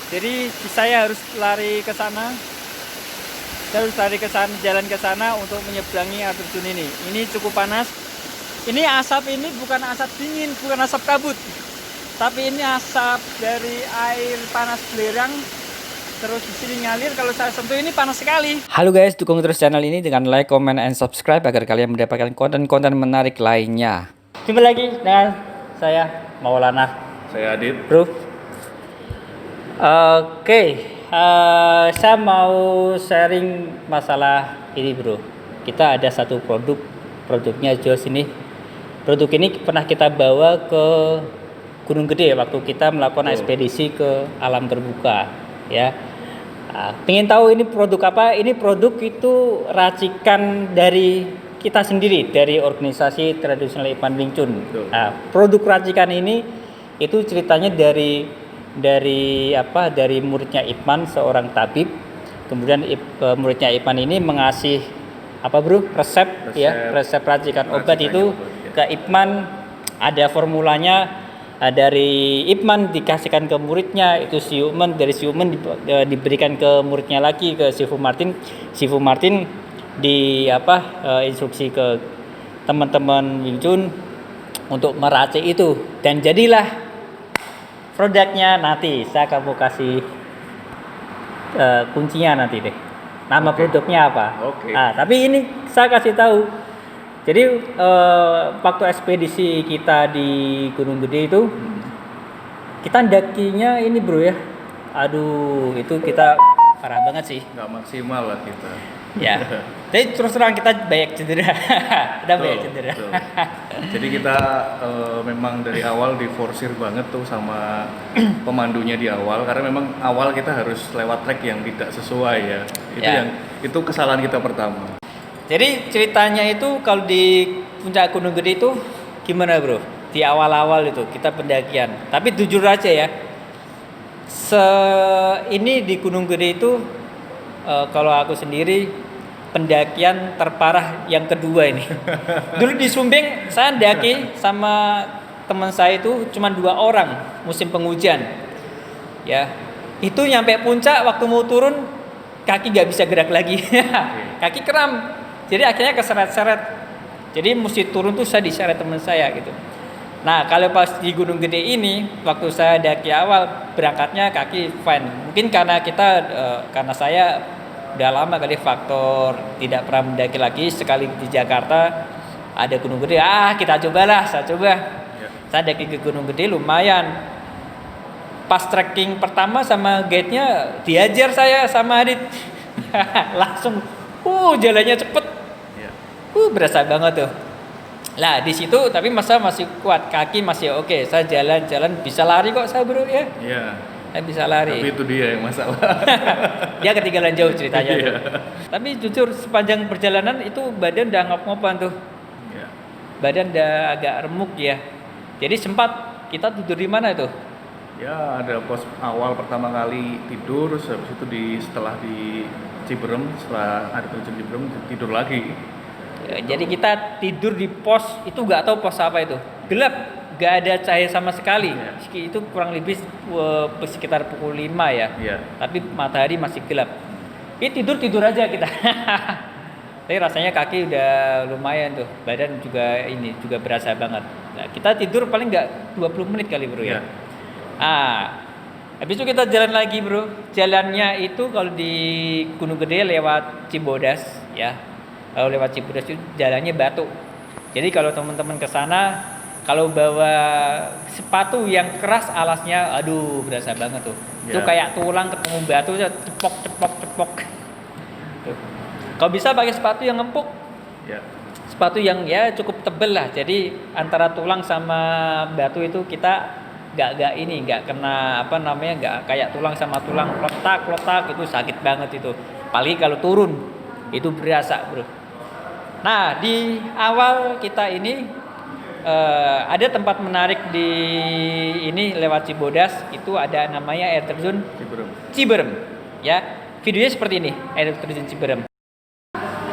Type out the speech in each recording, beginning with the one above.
Jadi saya harus lari ke sana. Saya harus lari ke sana, jalan ke sana untuk menyeberangi air terjun ini. Ini cukup panas. Ini asap ini bukan asap dingin, bukan asap kabut. Tapi ini asap dari air panas belerang. Terus di sini ngalir, kalau saya sentuh ini panas sekali. Halo guys, dukung terus channel ini dengan like, comment, and subscribe agar kalian mendapatkan konten-konten menarik lainnya. Jumpa lagi dengan saya Maulana. Saya Adit. Bro. Saya mau sharing masalah ini bro. Kita ada satu produknya Jos ini. Produk ini pernah kita bawa ke Gunung Gede waktu kita melakukan ekspedisi ke alam terbuka, ya. Pengen tahu ini produk apa? Ini produk itu racikan dari kita sendiri, dari organisasi tradisional Ipman Wing Chun. Produk racikan ini itu ceritanya dari muridnya Ipman, seorang tabib. Kemudian muridnya Ipman ini mengasih resep racikan obat itu ke Ipman. Ada formulanya. Dari Ipman dikasihkan ke muridnya, itu Siuman, dari Siuman diberikan ke muridnya lagi, ke Sifu Martin. Sifu Martin instruksi ke teman-teman Wing Chun untuk meracik itu, dan jadilah produknya. Nanti saya akan kasih kuncinya nanti deh, nama produknya apa. Tapi ini saya kasih tahu. Jadi waktu ekspedisi kita di Gunung Gede itu, kita dakinya ini bro ya, aduh itu kita parah banget sih. Nggak maksimal lah kita. Ya, jadi terus terang kita banyak cedera. Banyak cedera. Jadi kita memang dari awal diforsir banget tuh sama pemandunya di awal, karena memang awal kita harus lewat trek yang tidak sesuai ya. Itu kesalahan kita pertama. Jadi ceritanya itu kalau di puncak Gunung Gede itu gimana bro? Di awal-awal itu kita pendakian. Tapi jujur aja ya, ini di Gunung Gede itu kalau aku sendiri pendakian terparah yang kedua ini. Dulu di Sumbing saya daki sama teman saya itu cuma 2 orang musim penghujan. Ya, itu nyampe puncak waktu mau turun kaki nggak bisa gerak lagi, kaki kram. Jadi akhirnya keseret-seret. Jadi mesti turun tuh saya diseret teman saya gitu. Nah kalau pas di Gunung Gede ini, waktu saya daki awal berangkatnya kaki fine. Mungkin karena karena saya udah lama kali faktor tidak pernah mendaki lagi. Sekali di Jakarta ada Gunung Gede, kita cobalah. Saya coba. Saya daki ke Gunung Gede lumayan. Pas trekking pertama sama guide-nya diajar saya sama Adit. Langsung jalannya cepet. Berasa banget tuh. Lah di situ tapi masa masih kuat, kaki masih oke. Saya jalan-jalan bisa lari kok saya bro ya. Iya. Saya bisa lari. Tapi itu dia yang masalah. Dia ketinggalan jauh ceritanya tuh. Tapi jujur sepanjang perjalanan itu badan udah ngop-ngopan tuh. Iya. Badan udah agak remuk ya. Jadi sempat kita tidur di mana itu? Ya ada pos awal pertama kali tidur, habis itu setelah di Ciberem, setelah ada terjun Ciberem tidur lagi. Jadi kita tidur di pos itu, nggak tahu pos apa itu, gelap, nggak ada cahaya sama sekali. Itu kurang lebih sekitar pukul 5 ya. Tapi matahari masih gelap. Ini tidur aja kita. Tapi rasanya kaki udah lumayan tuh, badan juga berasa banget. Nah, kita tidur paling nggak 20 menit kali bro ya. Habis itu kita jalan lagi bro. Jalannya itu kalau di Gunung Gede lewat Cibodas ya. Kalau lewat Cibodas itu jalannya batu. Jadi kalau teman-teman ke sana, kalau bawa sepatu yang keras alasnya, aduh berasa banget tuh. Itu kayak tulang ketemu batu, cepok. Kalau bisa pakai sepatu yang empuk. Sepatu yang ya cukup tebel lah. Jadi antara tulang sama batu itu kita nggak kena nggak kayak tulang sama tulang klotak itu sakit banget itu. Apalagi kalau turun itu berasa bro. Nah di awal kita ini ada tempat menarik di ini lewat Cibodas, itu ada namanya air terjun Ciberem ya. Videonya seperti ini, air terjun Ciberem.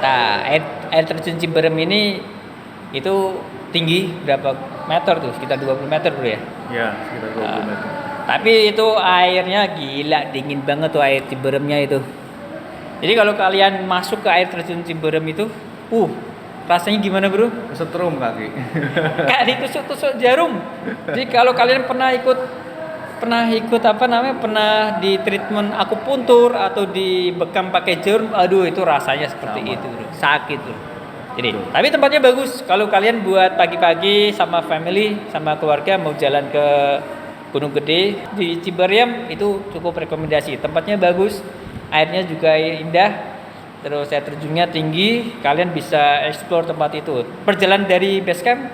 Nah air terjun Ciberem ini itu tinggi berapa meter tuh? Sekitar 20 meter bro ya? Ya sekitar 20 meter. Tapi itu airnya gila, dingin banget tuh air Ciberemnya itu. Jadi kalau kalian masuk ke air terjun Ciberem itu, rasanya gimana bro? Kesetrum kaki. Kayak ditusuk-tusuk jarum. Jadi kalau kalian pernah ikut pernah di treatment akupuntur atau dibekam pakai jarum, aduh itu rasanya seperti itu bro, sakit bro. Jadi, tapi tempatnya bagus. Kalau kalian buat pagi-pagi sama family, sama keluarga mau jalan ke Gunung Gede di Ciberem itu cukup rekomendasi. Tempatnya bagus, airnya juga indah, terus air terjunnya tinggi. Kalian bisa explore tempat itu. Perjalanan dari base camp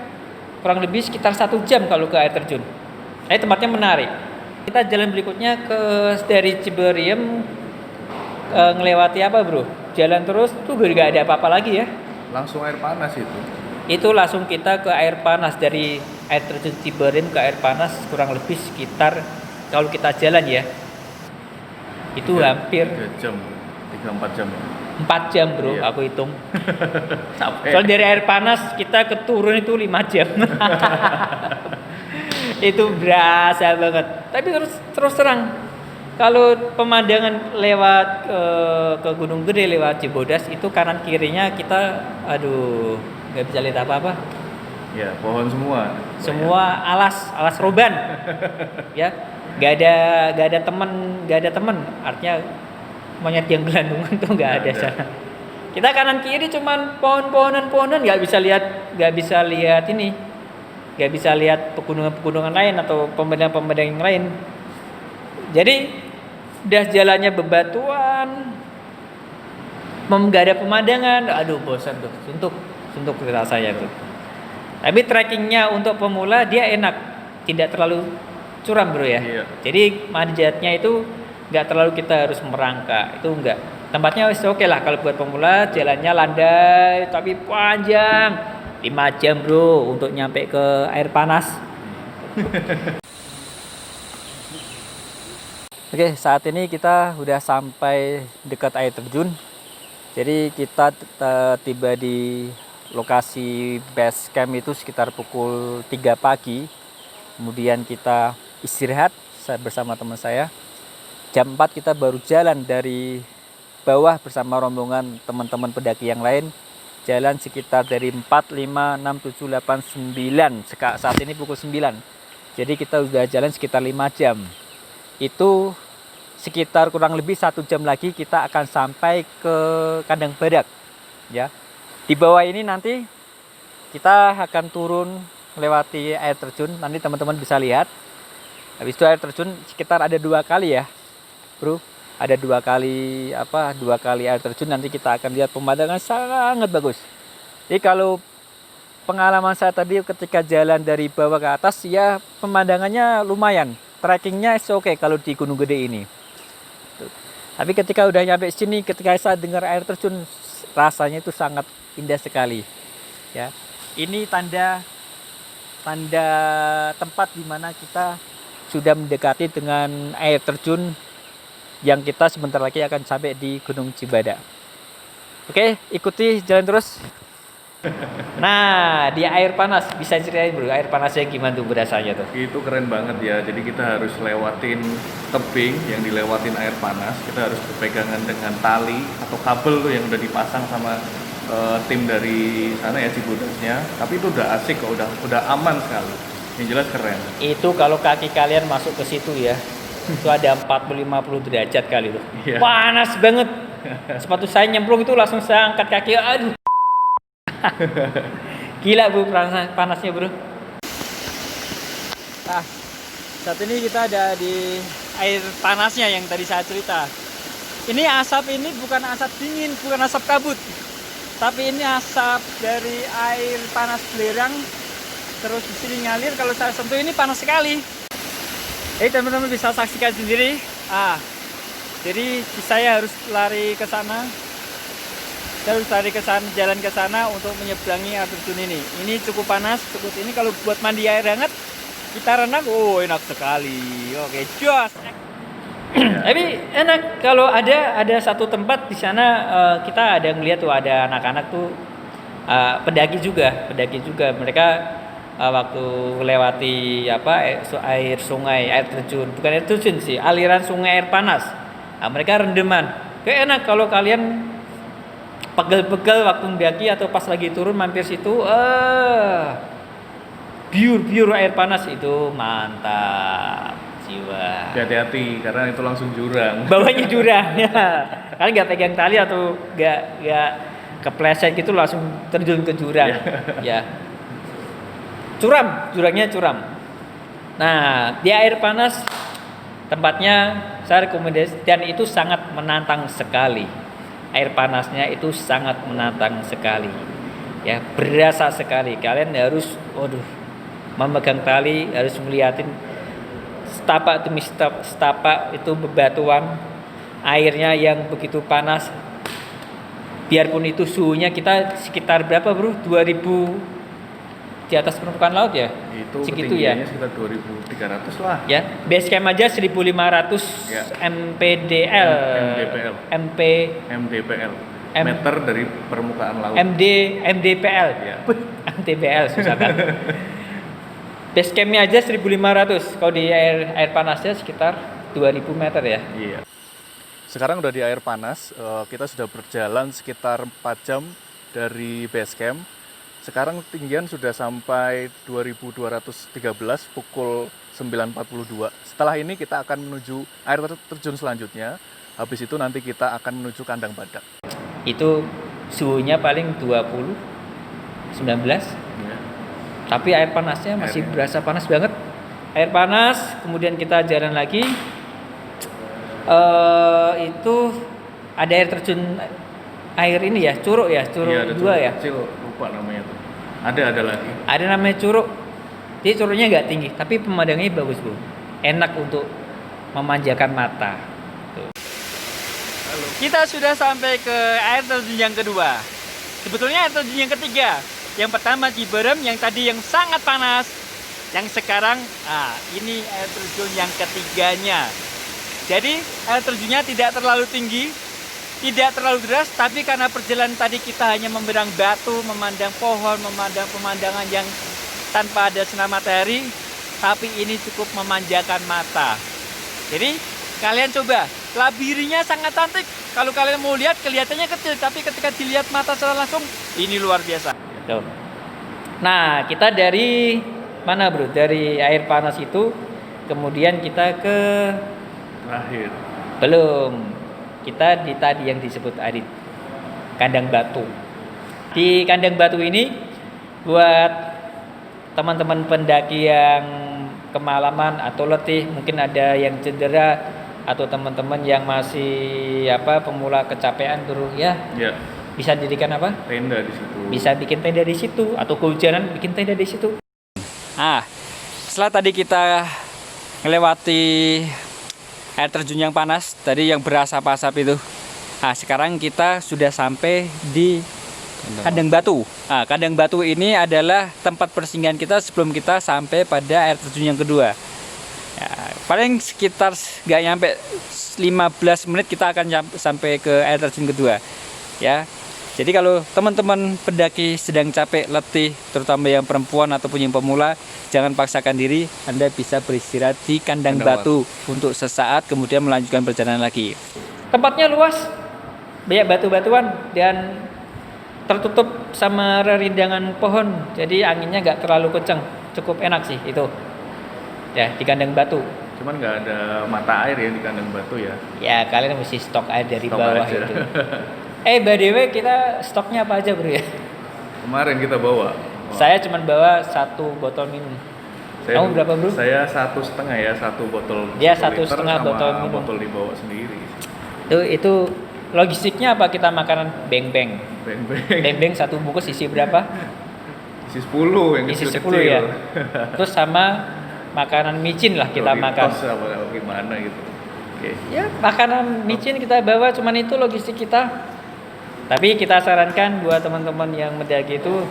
kurang lebih sekitar 1 jam kalau ke air terjun. Tempatnya menarik. Kita jalan berikutnya dari Ciberem ngelewati apa bro? Jalan terus tuh gak ada apa-apa lagi ya. Langsung air panas itu. Itu langsung kita ke air panas. Dari air terjun Ciberem ke air panas kurang lebih sekitar, kalau kita jalan ya, itu hampir 3 jam, 3-4 jam. 4 jam bro, iya. aku hitung. Capek. Soalnya dari air panas kita ke turun itu 5 jam. Itu berasa banget. Tapi terus terang, kalau pemandangan lewat ke Gunung Gede lewat Cibodas itu kanan kirinya kita, aduh, nggak bisa lihat apa-apa. Ya, pohon semua. Semua alas roban. Ya, nggak ada teman. Artinya monyet yang gelandungan tuh nggak ada sana. Kita kanan kiri cuman pohonan, nggak bisa lihat pegunungan lain atau pemandangan yang lain. Jadi udah jalannya bebatuan, nggak ada pemandangan, aduh bosan tuh, suntuk rasanya tuh. Tapi trekkingnya untuk pemula dia enak, tidak terlalu curam bro ya. Iya. Jadi manjatnya itu nggak terlalu kita harus merangkak, itu enggak. Tempatnya oke lah kalau buat pemula, jalannya landai tapi panjang. 5 jam bro untuk nyampe ke air panas. Oke, saat ini kita udah sampai dekat air terjun. Jadi kita tiba di lokasi base camp itu sekitar pukul 3 pagi. Kemudian kita istirahat bersama teman saya. Jam 4 kita baru jalan dari bawah bersama rombongan teman-teman pendaki yang lain. Jalan sekitar dari 4, 5, 6, 7, 8, 9. Saat ini pukul 9. Jadi kita udah jalan sekitar 5 jam. Itu sekitar kurang lebih 1 jam lagi kita akan sampai ke kandang badak. Ya. Di bawah ini nanti kita akan turun melewati air terjun. Nanti teman-teman bisa lihat. Habis itu air terjun sekitar ada 2 kali ya, bro. Ada 2 kali air terjun. Nanti kita akan lihat pemandangan sangat bagus. Jadi kalau pengalaman saya tadi ketika jalan dari bawah ke atas ya pemandangannya lumayan. Trekkingnya oke kalau di Gunung Gede ini. Tapi ketika udah nyampe sini, ketika saya dengar air terjun, rasanya itu sangat indah sekali. Ya, ini tanda tempat di mana kita sudah mendekati dengan air terjun yang kita sebentar lagi akan sampai di Gunung Cibadak. Oke, ikuti jalan terus. Nah, di air panas bisa ceritain bro, air panasnya gimana tuh berasanya tuh? Itu keren banget ya. Jadi kita harus lewatin tebing yang dilewatin air panas. Kita harus berpegangan dengan tali atau kabel tuh yang udah dipasang sama tim dari sana ya Cibodasnya. Tapi itu udah asik kok, udah aman sekali. Yang jelas keren. Itu kalau kaki kalian masuk ke situ ya, itu ada 40-50 derajat kali tuh. Iya. Panas banget. Sepatu saya nyemplung itu langsung saya angkat kaki, aduh. Gila bro, panasnya bro. Nah, saat ini kita ada di air panasnya yang tadi saya cerita. Ini asap ini bukan asap dingin, bukan asap kabut, tapi ini asap dari air panas belerang. Terus di sini ngalir, kalau saya sentuh ini panas sekali. Teman-teman bisa saksikan sendiri. Jadi saya harus lari ke sana. Saya harus lari ke sana, jalan ke sana untuk menyeberangi air terjun ini. Ini cukup panas, cukup ini kalau buat mandi air hangat, kita renang, enak sekali. Oke, jos. Tapi enak kalau ada satu tempat di sana kita ada ngeliat tuh ada anak-anak tuh pendaki juga mereka waktu lewati air sungai, air terjun, bukan air terjun sih, aliran sungai air panas. Nah, mereka rendeman. Kayak enak kalau kalian pegel-pegel waktu mendaki atau pas lagi turun mampir situ, biur air panas itu mantap jiwa. Hati-hati karena itu langsung jurang. Bawahnya jurang ya. Kalian nggak pegang tali atau nggak kepleset gitu langsung terjun ke jurang. Ya. Jurangnya curam. Nah, di air panas tempatnya saya rekomendasi dan itu sangat menantang sekali. Air panasnya itu sangat menantang sekali. Ya, berasa sekali. Kalian harus memegang tali, harus melihatin setapak demi setapak itu bebatuan, airnya yang begitu panas. Biarpun itu suhunya kita sekitar berapa bro? 2000 di atas permukaan laut ya? Itu segitu ya? Sekitar 2300 lah. Ya, base camp aja 1500 ya. MPDL. MDPL. Meter dari permukaan laut. MDPL. Ya. MDPL susah kan? Base campnya aja 1500. Kalau di air panasnya sekitar 2000 meter ya. Iya. Sekarang udah di air panas, kita sudah berjalan sekitar 4 jam dari base camp. Sekarang ketinggian sudah sampai 2213 pukul 9.42. Setelah ini kita akan menuju air terjun selanjutnya. Habis itu nanti kita akan menuju kandang badak. Itu suhunya paling 19. Ya. Tapi air panasnya masih berasa panas banget. Air panas, kemudian kita jalan lagi. Itu ada air terjun air ini ya, Curug ya, Curug iya, 2 ya. Kecil, lupa namanya tuh. Ada lagi. Ada namanya Curug. Jadi curugnya nggak tinggi, tapi pemandangannya bagus bro. Enak untuk memanjakan mata. Tuh. Halo. Kita sudah sampai ke air terjun yang kedua. Sebetulnya air terjun yang ketiga. Yang pertama Ciberem, yang tadi yang sangat panas. Yang sekarang, ini air terjun yang ketiganya. Jadi air terjunnya tidak terlalu tinggi, tidak terlalu deras, tapi karena perjalanan tadi kita hanya memandang batu, memandang pohon, memandang pemandangan yang tanpa ada sinar matahari, tapi ini cukup memanjakan mata. Jadi kalian coba, labirinya sangat cantik. Kalau kalian mau lihat, kelihatannya kecil, tapi ketika dilihat mata secara langsung, ini luar biasa. Tuh. Nah, kita dari mana bro? Dari air panas itu, kemudian kita ke Terakhir. Belum. Kita di tadi yang disebut Adit, kandang batu. Di kandang batu ini buat teman-teman pendaki yang kemalaman atau letih, mungkin ada yang cedera atau teman-teman yang masih pemula kecapean dulu ya. Bisa jadikan Tenda di situ. Bisa bikin tenda di situ atau kehujanan bikin tenda di situ. Setelah tadi kita melewati air terjun yang panas tadi yang berasap-asap itu. Sekarang kita sudah sampai di kandang batu. Kandang batu ini adalah tempat persinggahan kita sebelum kita sampai pada air terjun yang kedua. Paling sekitar nggak nyampe 15 menit kita akan sampai ke air terjun kedua. Ya. Jadi kalau teman-teman pendaki sedang capek, letih, terutama yang perempuan ataupun yang pemula, jangan paksakan diri, Anda bisa beristirahat di kandang batu untuk sesaat, kemudian melanjutkan perjalanan lagi. Tempatnya luas, banyak batu-batuan, dan tertutup sama rerindangan pohon, jadi anginnya nggak terlalu kencang, cukup enak sih itu. Ya, di kandang batu. Cuman nggak ada mata air ya di kandang batu ya. Ya, kalian mesti stok air dari bawah aja. Itu. By the way, kita stoknya apa aja bro ya? Kemarin kita bawa. Saya cuma bawa 1 botol minum. Kamu berapa bro? Saya 1,5 ya, 1 botol. Dia 1,5 botol minum. Botol dibawa sendiri. Itu logistiknya apa? Kita makanan beng-beng. Beng-beng 1 bungkus isi berapa? Isi 10 yang isi 10 kecil. Ya. Terus sama makanan micin lah kita makan. Apa gimana gitu. Okay. Ya, makanan micin kita bawa, cuman itu logistik kita. Tapi kita sarankan buat teman-teman yang mendaki itu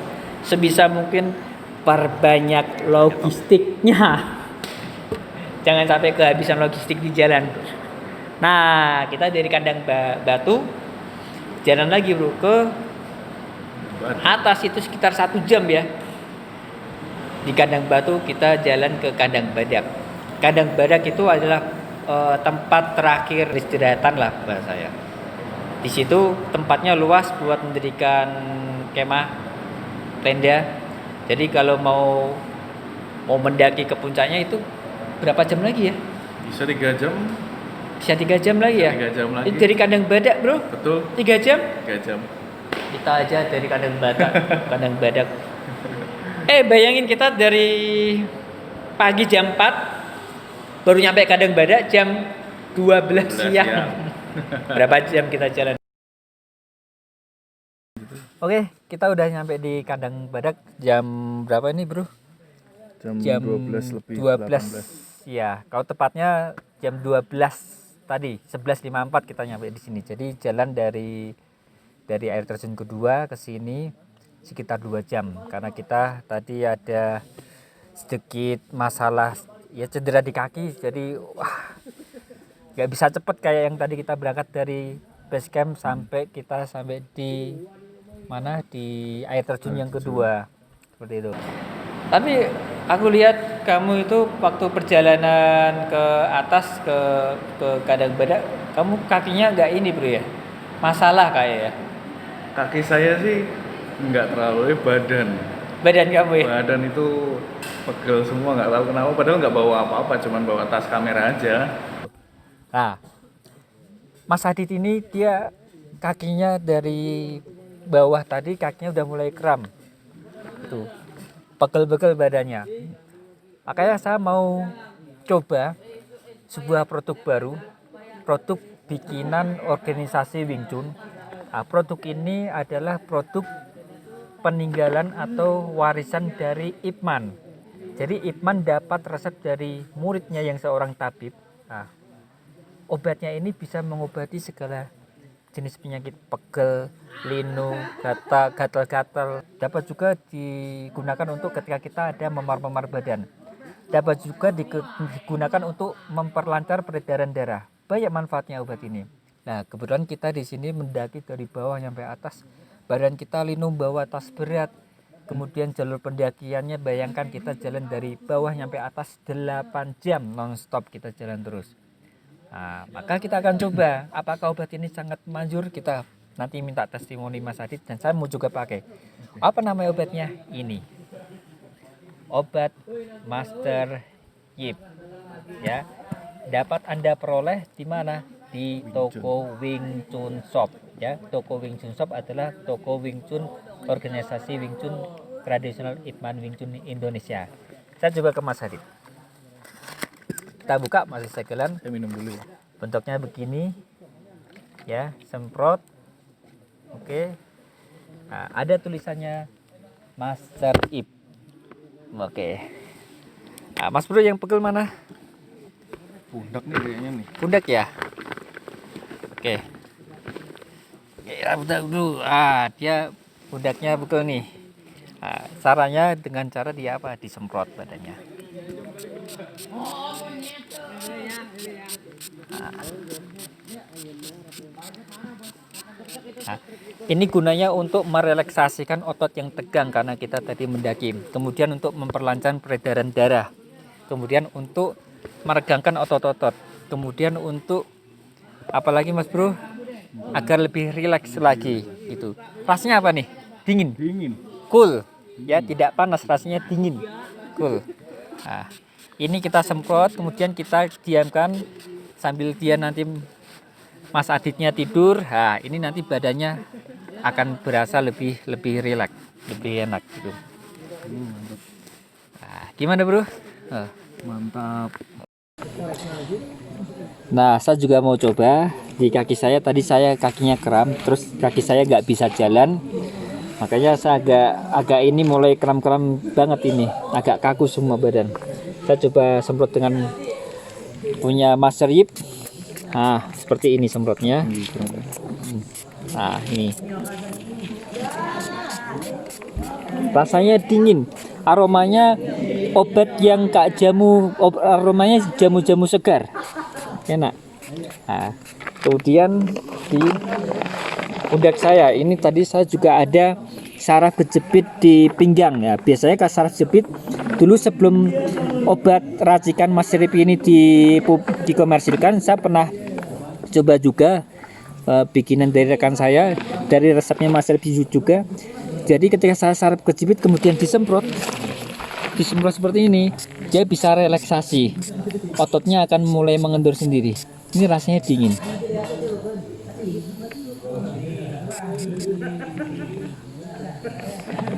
sebisa mungkin perbanyak logistiknya. Jangan sampai kehabisan logistik di jalan. Nah, kita dari kandang batu jalan lagi bro ke atas itu sekitar 1 jam ya. Di Kandang Batu kita jalan ke Kandang Badak. Kandang Badak itu adalah tempat terakhir istirahatan lah bahasa saya. Di situ tempatnya luas buat mendirikan kemah, tenda. Jadi kalau mau mendaki ke puncaknya itu berapa jam lagi ya? Bisa 3 jam. Bisa 3 jam lagi ya? 3 jam lagi. Itu dari Kandang Badak, Bro? Betul. 3 jam? 3 jam. Kita aja dari Kandang Badak, Kandang Badak. Bayangin kita dari pagi jam 4 baru nyampe Kandang Badak jam 12 siang. Berapa jam kita jalan? Oke, kita udah nyampe di Kandang Badak jam berapa ini, Bro? Jam 12 lebih 12. Ya, kalau tepatnya jam 12 tadi, 11.54 kita nyampe di sini. Jadi jalan dari air terjun kedua ke sini sekitar 2 jam karena kita tadi ada sedikit masalah ya, cedera di kaki, jadi nggak bisa cepet kayak yang tadi kita berangkat dari base camp sampai di mana, di air terjun yang kedua seperti itu. Tapi aku lihat kamu itu waktu perjalanan ke atas ke Kandang Badak, kamu kakinya nggak ini, Bro ya, masalah kayak ya? Kaki saya sih nggak terlalu, Badan kamu ya? Badan itu pegel semua, nggak tahu kenapa, padahal nggak bawa apa-apa, cuman bawa tas kamera aja. Nah, Mas Adit ini dia kakinya dari bawah tadi kakinya udah mulai kram. Tuh, pegel-pegel badannya. Makanya saya mau coba sebuah produk baru, produk bikinan organisasi Wing Chun. Nah, produk ini adalah produk peninggalan atau warisan dari Ip Man. Jadi Ip Man dapat resep dari muridnya yang seorang tabib. Nah, obatnya ini bisa mengobati segala jenis penyakit pegel, linu, gatal-gatal. Dapat juga digunakan untuk ketika kita ada memar-memar badan. Dapat juga digunakan untuk memperlancar peredaran darah. Banyak manfaatnya obat ini. Nah, kebetulan kita di sini mendaki dari bawah sampai atas. Badan kita linu bawa tas berat. Kemudian jalur pendakiannya, bayangkan kita jalan dari bawah sampai atas 8 jam non-stop kita jalan terus. Nah, maka kita akan coba apakah obat ini sangat manjur. Kita nanti minta testimoni Mas Adit dan saya mau juga pakai. Apa nama obatnya? Ini obat Master Yip ya. Dapat Anda peroleh di mana? Di toko Wing Chun Shop ya. Toko Wing Chun Shop adalah toko Wing Chun, organisasi Wing Chun tradisional Ip Man Wing Chun Indonesia. Saya coba ke Mas Adit. Kita buka, masih segelan. Saya minum dulu ya. Bentuknya begini ya, semprot. Oke. Nah, ada tulisannya Master Ip. Oke. Nah, Mas Bro yang pegel mana? Pundak nih kayaknya nih. Pundak ya. Oke. Ya, pundak dulu. Dia pundaknya pegel nih. Nah, caranya dengan cara dia apa? Disemprot badannya. Nah, ini gunanya untuk merelaksasikan otot yang tegang karena kita tadi mendaki. Kemudian untuk memperlancar peredaran darah. Kemudian untuk meregangkan otot-otot. Kemudian untuk apalagi Mas Bro? Agar lebih rileks lagi gitu. Rasanya apa nih? Dingin. Cool. Ya, tidak panas, rasanya dingin. Cool. Nah, ini kita semprot, kemudian kita diamkan sambil dia nanti Mas Aditnya tidur. Nah, ini nanti badannya akan berasa lebih rileks, lebih enak gitu. Nah, gimana Bro? Mantap. Nah, saya juga mau coba. Di kaki saya tadi kakinya kram, terus kaki saya nggak bisa jalan. Makanya saya agak ini mulai kram-kram banget ini, agak kaku semua badan. Saya coba semprot dengan punya Master Yip. Nah, seperti ini semprotnya. Nah, ini. Rasanya dingin. Aromanya obat yang kak jamu, aromanya jamu-jamu segar. Enak. Nah, kemudian di pundak saya ini tadi saya juga ada saraf kejepit di pinggang ya. Biasanya kalau saraf jepit Dulu sebelum obat racikan Mas Rip ini dikomersilkan, saya pernah coba juga bikinan dari rekan saya, dari resepnya Mas Rip juga. Jadi ketika saya sarap kejepit kemudian disemprot seperti ini, dia bisa relaksasi, ototnya akan mulai mengendur sendiri. Ini rasanya dingin.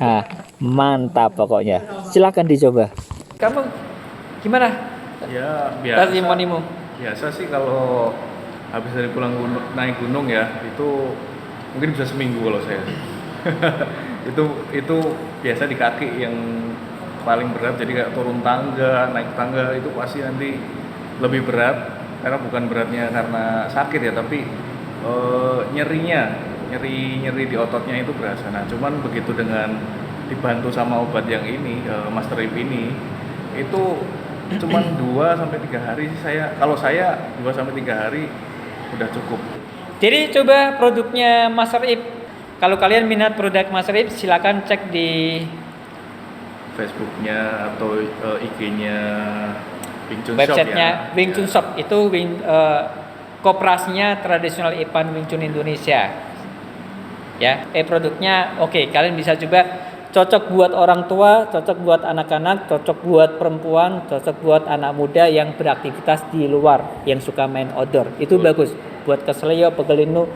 Nah, mantap pokoknya. Silakan dicoba. Kamu gimana? Ya biasa. Testimonimu? Biasa sih kalau habis dari pulang naik gunung ya, itu mungkin bisa seminggu kalau saya. itu biasa di kaki yang paling berat, jadi kayak turun tangga, naik tangga itu pasti nanti lebih berat karena bukan beratnya karena sakit ya, tapi nyeri di ototnya itu berasa. Nah, cuman begitu dengan dibantu sama obat yang ini, Master Rip ini, itu cuman 2 sampai 3 hari sih kalau saya 2 sampai 3 hari udah cukup. Jadi coba produknya Master Rip. Kalau kalian minat produk Master Rip, silakan cek di Facebooknya atau IG-nya Wing Chun Shop ya. websitenya Wing Chun Shop. Itu koperasinya Tradisional Ippan Wing Chun Indonesia. Ya, produknya oke, kalian bisa coba. Cocok buat orang tua, cocok buat anak-anak, cocok buat perempuan, cocok buat anak muda yang beraktivitas di luar, yang suka main outdoor. Itu bagus buat keselio, pegelinu,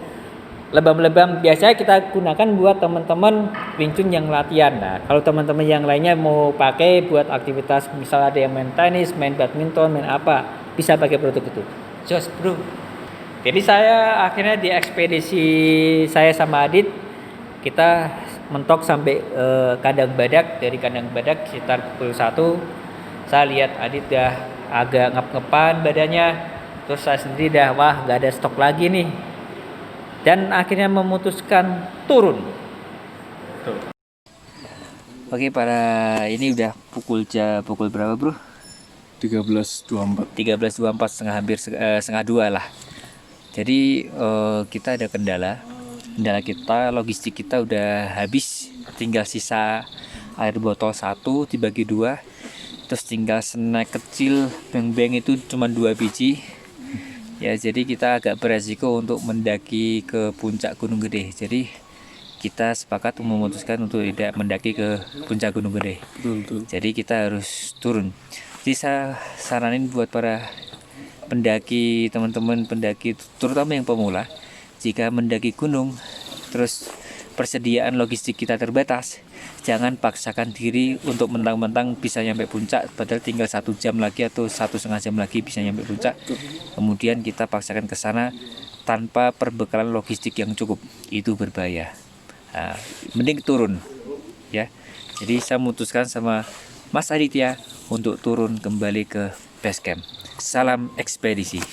lebam-lebam. Biasanya kita gunakan buat teman-teman Wing Chun yang latihan. Nah, kalau teman-teman yang lainnya mau pakai buat aktivitas, misalnya ada yang main tenis, main badminton, main apa, bisa pakai produk itu. Jos bro. Jadi saya akhirnya di ekspedisi saya sama Adit, kita mentok sampai kandang badak. Dari kandang badak sekitar pukul 1, saya lihat Adit dah agak ngep-ngepan badannya, terus saya sendiri dah wah gak ada stok lagi nih, dan akhirnya memutuskan turun. Oke, ini udah pukul berapa bro? 13.24. 13.24, hampir setengah 2 lah. Jadi kita ada kendala kita, logistik kita udah habis, tinggal sisa air botol 1 dibagi 2, terus tinggal snack kecil beng-beng itu cuma 2 biji ya. Jadi kita agak beresiko untuk mendaki ke puncak Gunung Gede. Jadi kita sepakat memutuskan untuk tidak mendaki ke puncak Gunung Gede. Betul. Jadi kita harus turun. Jadi saya saranin buat para pendaki, teman-teman pendaki, terutama yang pemula, jika mendaki gunung terus persediaan logistik kita terbatas, jangan paksakan diri untuk mentang-mentang bisa nyampe puncak padahal tinggal 1 jam lagi atau 1,5 jam lagi bisa nyampe puncak, kemudian kita paksakan ke sana tanpa perbekalan logistik yang cukup. Itu berbahaya. Nah, mending turun ya. Jadi saya memutuskan sama Mas Aditya untuk turun kembali ke base camp. Salam ekspedisi.